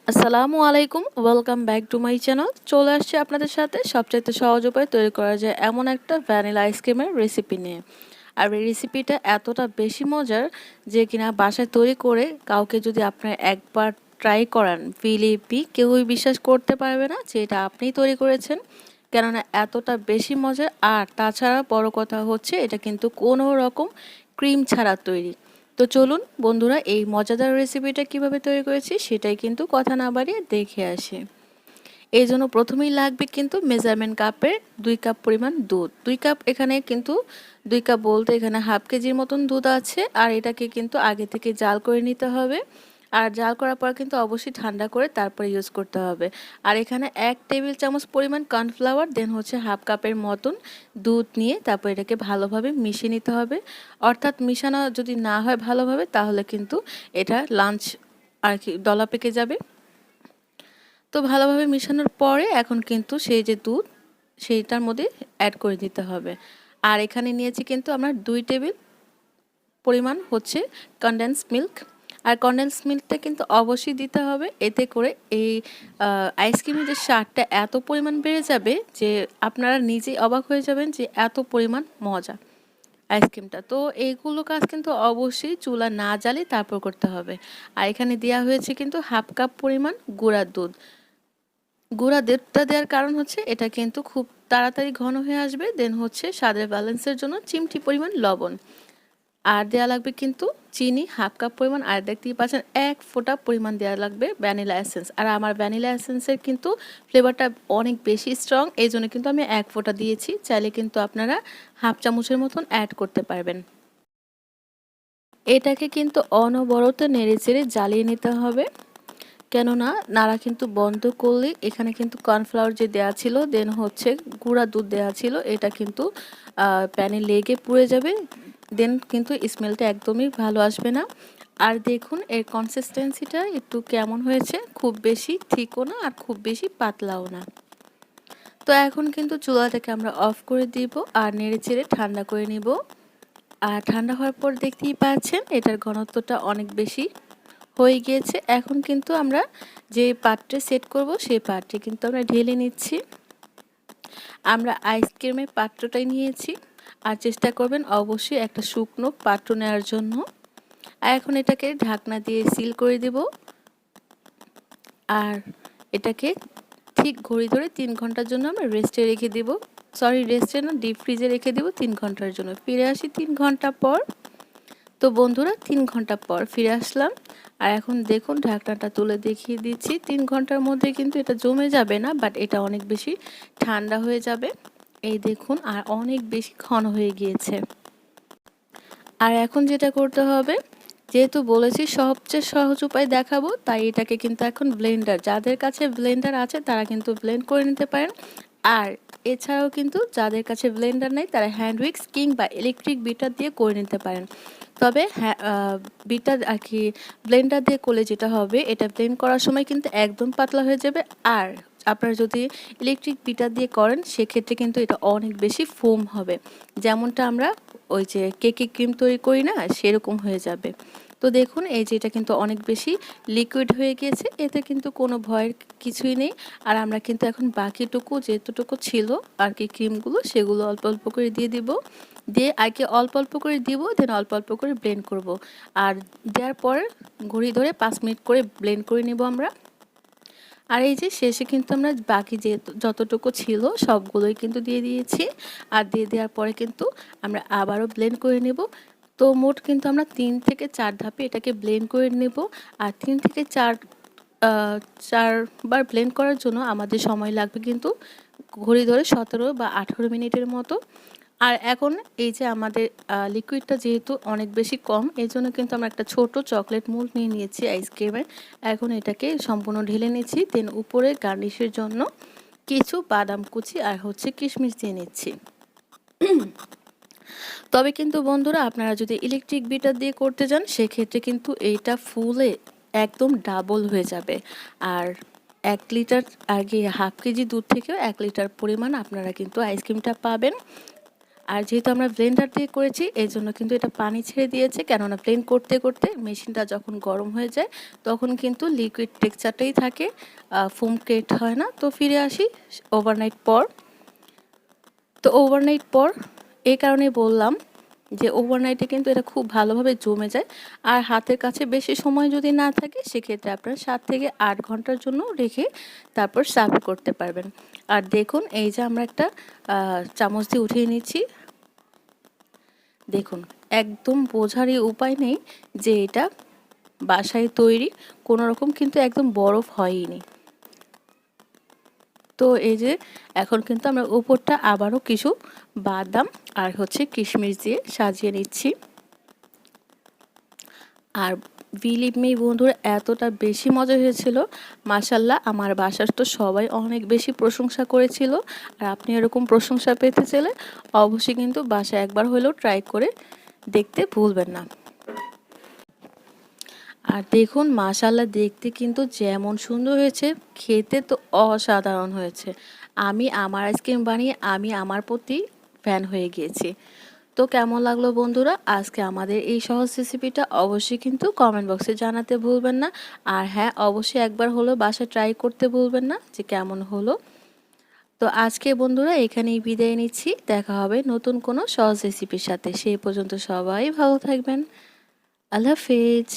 আসসালামু আলাইকুম, welcome back to my channel. চলে আসছে আপনাদের সাথে সবচাইতে সহজ উপায়ে তৈরি করা যায় এমন একটা ভ্যানিলা আইসক্রিমের রেসিপি নিয়ে। আর এই রেসিপিটা এতটা বেশি মজার যে কিনা বাসায় তৈরি করে কাউকে যদি আপনার একবার ট্রাই করান, ফিলিপি কেউই বিশ্বাস করতে পারবে না যে এটা আপনিই তৈরি করেছেন, কেননা এতটা বেশি মজার। আর তাছাড়া বড় কথা হচ্ছে এটা কিন্তু কোনো রকম ক্রিম ছাড়া তৈরি। তো চলুন বন্ধুরা, এই মজাদার রেসিপিটা কিভাবে তৈরি করেছি সেটাই কিন্তু কথা না বাড়িয়ে দেখে আসি। এই জন্য প্রথমেই লাগবে কিন্তু মেজারমেন্ট কাপের 2 কাপ পরিমাণ দুধ। 2 কাপ এখানে কিন্তু 2 কাপ বলতে এখানে হাফ কেজির মতন দুধ আছে। আর এটাকে কিন্তু আগে থেকে জাল করে নিতে হবে। আর জাল করার পর কিন্তু অবশ্যই ঠান্ডা করে তারপরে ইউজ করতে হবে। আর এখানে 1 টেবিল চামচ পরিমাণ কর্নফ্লাওয়ার, দেন হচ্ছে হাফ কাপের মতন দুধ নিয়ে তারপর এটাকে ভালোভাবে মিশিয়ে নিতে হবে। অর্থাৎ মিশানো যদি না হয় ভালোভাবে তাহলে কিন্তু এটা লাঞ্চ আর কি দলা পেকে যাবে। তো ভালোভাবে মিশানোর পরে এখন কিন্তু সেই যে দুধ সেইটার মধ্যে অ্যাড করে দিতে হবে। আর এখানে নিয়েছি কিন্তু আমরা 2 টেবিল পরিমাণ হচ্ছে কনডেন্স মিল্ক। আর কনডেন্স মিল্কটা কিন্তু অবশ্যই দিতে হবে, এতে করে এই আইসক্রিমের যে স্বাদটা এত পরিমাণ বেড়ে যাবে যে আপনারা নিজেই অবাক হয়ে যাবেন যে এত পরিমাণ মজা আইসক্রিমটা। তো এইগুলো কাজ কিন্তু অবশ্যই চুলা না জ্বালিয়ে তারপর করতে হবে। আর এখানে দেওয়া হয়েছে কিন্তু হাফ কাপ পরিমাণ গুঁড়ার দুধ। গুঁড়া দুধটা দেওয়ার কারণ হচ্ছে এটা কিন্তু খুব তাড়াতাড়ি ঘন হয়ে আসবে। দেন হচ্ছে স্বাদের ব্যালেন্সের জন্য চিমটি পরিমাণ লবণ। আর দেওয়া লাগবে কিন্তু চিনি হাফ কাপ পরিমাণ। আর দেখতেই পাচ্ছেন 1 ফোঁটা পরিমাণ দেওয়া লাগবে ভ্যানিলা এসেন্স। আর আমার ভ্যানিলা এসেন্সের কিন্তু ফ্লেভারটা অনেক বেশি স্ট্রং, এই জন্য কিন্তু আমি 1 ফোঁটা দিয়েছি। চাইলে কিন্তু আপনারা হাফ চামচের মতন অ্যাড করতে পারবেন। এটাকে কিন্তু অনবরত নেড়েচেড়ে জ্বালিয়ে নিতে হবে, কেননা নাড়া কিন্তু বন্ধ করলে এখানে কিন্তু কর্নফ্লাওয়ার যে দেওয়া ছিল, দেন হচ্ছে গুঁড়া দুধ দেওয়া ছিল, এটা কিন্তু প্যানে লেগে পুড়ে যাবে। দেন কিন্তু স্মেলটা একদমই ভালো আসবে না। আর দেখুন এর কনসিস্টেন্সিটা একটু কেমন হয়েছে, খুব বেশি থিকও না আর খুব বেশি পাতলাও না। তো এখন কিন্তু চুলাটাকে আমরা অফ করে দিব আর নেড়ে চেড়ে ঠান্ডা করে নিব। আর ঠান্ডা হওয়ার পর দেখতেই পাচ্ছেন এটার ঘনত্বটা অনেক বেশি হয়ে গিয়েছে। এখন কিন্তু আমরা যে পাত্রে সেট করব সেই পাত্রে কিন্তু আমরা ঢেলে নিচ্ছি। আমরা আইসক্রিমের পাত্রটাই নিয়েছি। আর চেষ্টা করবেন অবশ্যই একটা শুকনো পাত্র নেওয়ার জন্য। আর এখন এটাকে ঢাকনা দিয়ে সিল করে দেব। আর এটাকে ঠিক ঘড়ি ধরে 3 ঘন্টার জন্য আমরা রেস্টে রেখে দেব। রেস্টে না, ডিপ ফ্রিজে রেখে দেব 3 ঘন্টার জন্য। ফিরে আসি 3 ঘন্টা পর। তো বন্ধুরা 3 ঘন্টা পর ফিরে আসলাম। আর এখন দেখুন ঢাকনাটা তুলে দেখিয়ে দিচ্ছি। 3 ঘন্টার মধ্যে কিন্তু এটা জমে যাবে না, বাট এটা অনেক বেশি ঠান্ডা হয়ে যাবে। এই দেখুন আর অনেক বেশি ঘন হয়ে গিয়েছে। আর এখন যেটা করতে হবে, যেহেতু বলেছি সবচেয়ে সহজ উপায় দেখাবো, তাই এটাকে কিন্তু এখন ব্লেন্ডার, যাদের কাছে ব্লেন্ডার আছে তারা কিন্তু ব্লেন্ড করে নিতে পারেন। আর এছাড়াও কিন্তু যাদের কাছে ব্লেন্ডার নেই তারা হ্যান্ড উইক্স কিংবা ইলেকট্রিক বিটার দিয়ে করে নিতে পারেন। তবে হ্যাঁ, বিটার আর কি ব্লেন্ডার দিয়ে করলে যেটা হবে, এটা ব্লেন্ড করার সময় কিন্তু একদম পাতলা হয়ে যাবে। আর আপনারা যদি ইলেকট্রিক বিটার দিয়ে করেন সেক্ষেত্রে কিন্তু এটা অনেক বেশি ফোম হবে, যেমনটা আমরা ওই যে কেকে ক্রিম তৈরি করি না, সেরকম হয়ে যাবে। তো দেখুন এই যে এটা কিন্তু অনেক বেশি লিকুইড হয়ে গিয়েছে, এতে কিন্তু কোনো ভয়ের কিছুই নেই। আর আমরা কিন্তু এখন বাকিটুকু যেতটুকু ছিল আর কি ক্রিমগুলো, সেগুলো অল্প অল্প করে দিয়ে দিব। দিয়ে আগে অল্প অল্প করে দিব, দেন অল্প অল্প করে ব্লেন্ড করব। আর দেওয়ার পর ঘড়ি ধরে 5 মিনিট করে ব্লেন্ড করে নেব আমরা। আর এই যে শেষে কিন্তু আমরা বাকি যে যতটুকু ছিল সবগুলোই কিন্তু দিয়ে দিয়েছি। আর দিয়ে দেওয়ার পরে কিন্তু আমরা আবারও ব্লেন্ড করে নেব। তো মোট কিন্তু আমরা 3 থেকে 4 ধাপে এটাকে ব্লেন্ড করে নেব। আর 3 থেকে 4 বার ব্লেন্ড করার জন্য আমাদের সময় লাগবে কিন্তু ঘড়ি ধরে 17 বা 18 মিনিটের মতো। আর এখন এই যে আমাদের লিকুইডটা যেহেতু অনেক বেশি কম, এই জন্য কিন্তু আমরা একটা ছোট চকলেট মোল্ড নিয়ে নিয়েছি আইসক্রিমের। এখন এটাকে সম্পূর্ণ ঢেলে নিচ্ছি, দেন উপরে গার্নিশের জন্য কিছু বাদাম কুচি আর হচ্ছে কিশমিশ দিয়ে নিচ্ছি। তবে কিন্তু বন্ধুরা আপনারা যদি ইলেকট্রিক বিটার দিয়ে করতে যান সেক্ষেত্রে কিন্তু এইটা ফুলে একদম ডাবল হয়ে যাবে। আর 1 লিটার আগে হাফ কেজি দুধ থেকেও 1 লিটার পরিমাণ আপনারা কিন্তু আইসক্রিমটা পাবেন। আর যেহেতু আমরা ব্লেন্ডার দিয়ে করেছি এই জন্য কিন্তু এটা পানি ছেড়ে দিয়েছে, কেননা ব্লেন্ড করতে করতে মেশিনটা যখন গরম হয়ে যায় তখন কিন্তু লিকুইড টেক্সচারটাই থাকে, ফোম ক্রিয়েট হয় না। তো ফিরে আসি ওভারনাইট পর। তো ওভারনাইট পর এই কারণেই বললাম যে ওভারনাইটে কিন্তু এটা খুব ভালোভাবে জমে যায়। আর হাতের কাছে বেশি সময় যদি না থাকে সেক্ষেত্রে আপনারা 7 থেকে 8 ঘন্টার জন্য রেখে তারপর সার্ভ করতে পারবেন। আর দেখুন এই যে আমরা একটা চামচ দিয়ে উঠিয়ে নিচ্ছি। দেখুন একদম বোঝারই উপায় নেই যে এটা বাসায় তৈরি, কোনো রকম কিন্তু একদম বরফ হয়নি। তো এই যে এখন কিন্তু আমরা উপরটা আবারও কিছু বাদাম আর হচ্ছে কিশমিশ দিয়ে সাজিয়ে নিচ্ছি। আর বিলিভ মি বন্ধুরা, এতটা বেশি মজা হয়েছিল, মাশাল্লাহ আমার বাসার তো সবাই অনেক বেশি প্রশংসা করেছিল। আর আপনি এরকম প্রশংসা পেতে চাইলে অবশ্যই কিন্তু বাসায় একবার হলেও ট্রাই করে দেখতে ভুলবেন না। আর দেখুন মাশাল্লাহ দেখতে কিন্তু যেমন সুন্দর হয়েছে, খেতে তো অসাধারণ হয়েছে। আমি আমার আইসক্রিম বানিয়ে আমি আমার প্রতি ফ্যান হয়ে গিয়েছি। তো কেমন লাগলো বন্ধুরা আজকে আমাদের এই সহজ রেসিপিটা, অবশ্যই কিন্তু কমেন্ট বক্সে জানাতে ভুলবেন না। আর হ্যাঁ, অবশ্যই একবার হলো বাসায় ট্রাই করতে ভুলবেন না যে কেমন হলো। তো আজকে বন্ধুরা এখানেই বিদায় নিচ্ছি, দেখা হবে নতুন কোনো সহজ রেসিপির সাথে। সেই পর্যন্ত সবাই ভালো থাকবেন। আল্লাহ হাফেজ।